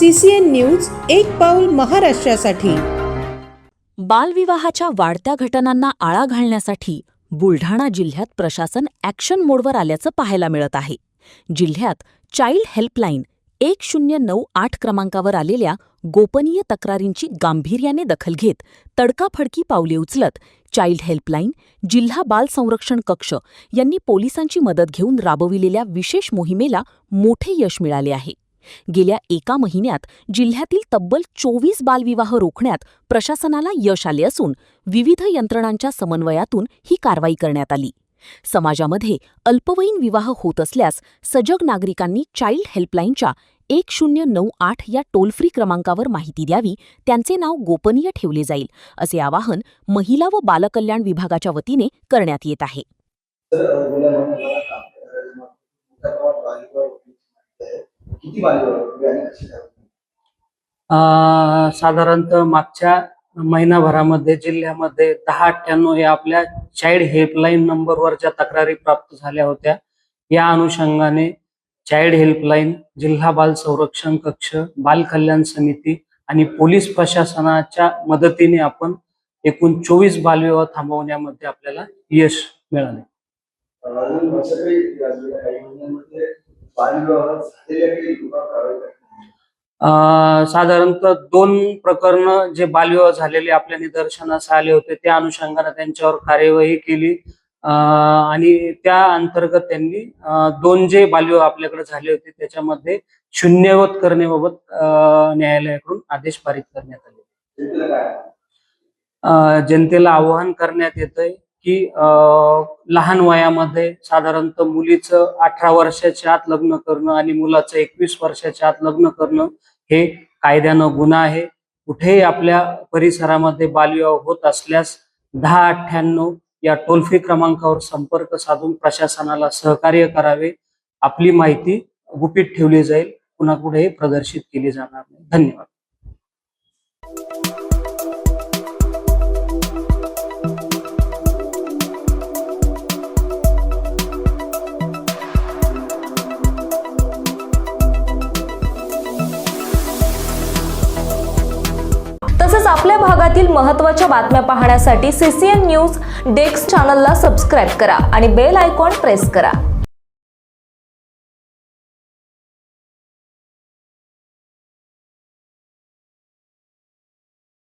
CCN news एक पाऊल महाराष्ट्रासाठी। बालविवाहाच्या वाढत्या घटनांना आळा घालण्यासाठी बुलढाणा जिल्ह्यात प्रशासन ॲक्शन मोडवर आल्याचं पाहायला मिळत आहे। जिल्ह्यात चाइल्ड हेल्पलाईन 1098 क्रमांकावर आलेल्या गोपनीय तक्रारींची गांभीर्याने दखल घेत तडकाफडकी पावले उचलत चाइल्ड हेल्पलाईन, जिल्हा बाल संरक्षण कक्ष यांनी पोलिसांची मदत घेऊन राबविलेल्या विशेष मोहिमेला मोठे यश मिळाले आहे। गेल्या एका महिन्यात जिल्ह्यातील तब्बल 24 बालविवाह रोखण्यात प्रशासनाला यश आले असून विविध यंत्रणांच्या समन्वयातून ही कारवाई करण्यात आली। समाजामध्ये अल्पवयीन विवाह होत असल्यास सजग नागरिकांनी चाइल्ड हेल्पलाईनच्या 1098 या टोल फ्री क्रमांकावर माहिती द्यावी, त्यांचे नाव गोपनीय ठेवले जाईल, असे आवाहन महिला व बालकल्याण विभागाच्या वतीने करण्यात येत आहे। साधारणतः मागच्या महिनाभरामध्ये जिल्ह्यामध्ये 1098 या आपल्या चाइल्ड हेल्पलाईन नंबरवर ज्या तक्रारी प्राप्त झाल्या होत्या, या अनुषंगाने चाइल्ड हेल्पलाईन, जिल्हा बाल संरक्षण कक्ष, बाल कल्याण समिती आणि पोलीस प्रशासनाच्या मदतीने आपण एकूण 24 बालविवाह थांबवण्यामध्ये आपल्याला यश मिळाले। साधारणतः 2 प्रकरण जे बालविवाह झालेले आपल्या निदर्शनास आले होते, त्या अनुषंगाने त्यांच्यावर कार्यवाही केली आणि त्या अंतर्गत त्यांनी 2 जे बालविवाह आपल्याकडे झाले होते त्याच्यामध्ये शून्यवत करण्याबाबत न्यायालयाकडून आदेश पारित करण्यात आले। जनतेला आवाहन करण्यात येतंय की लहान वयामध्ये साधारणतः मुलीचं 18 वर्षाच्या आत लग्न करणं आणि मुलाचं 21 वर्षाच्या आत लग्न करणं हे कायद्यानं गुन्हा आहे। कुठेही आपल्या परिसरामध्ये बालविवाह होत असल्यास 1098 या टोल फ्री क्रमांकावर संपर्क साधून प्रशासनाला सहकार्य करावे। आपली माहिती गुपित ठेवली जाईल, कुणापुढेही प्रदर्शित केली जाणार नाही। धन्यवाद। तसंच आपल्या भागातील महत्त्वाच्या बातम्या पाहण्यासाठी CCN न्यूज डेस्क चॅनलला सबस्क्राइब करा आणि बेल आयकॉन प्रेस करा।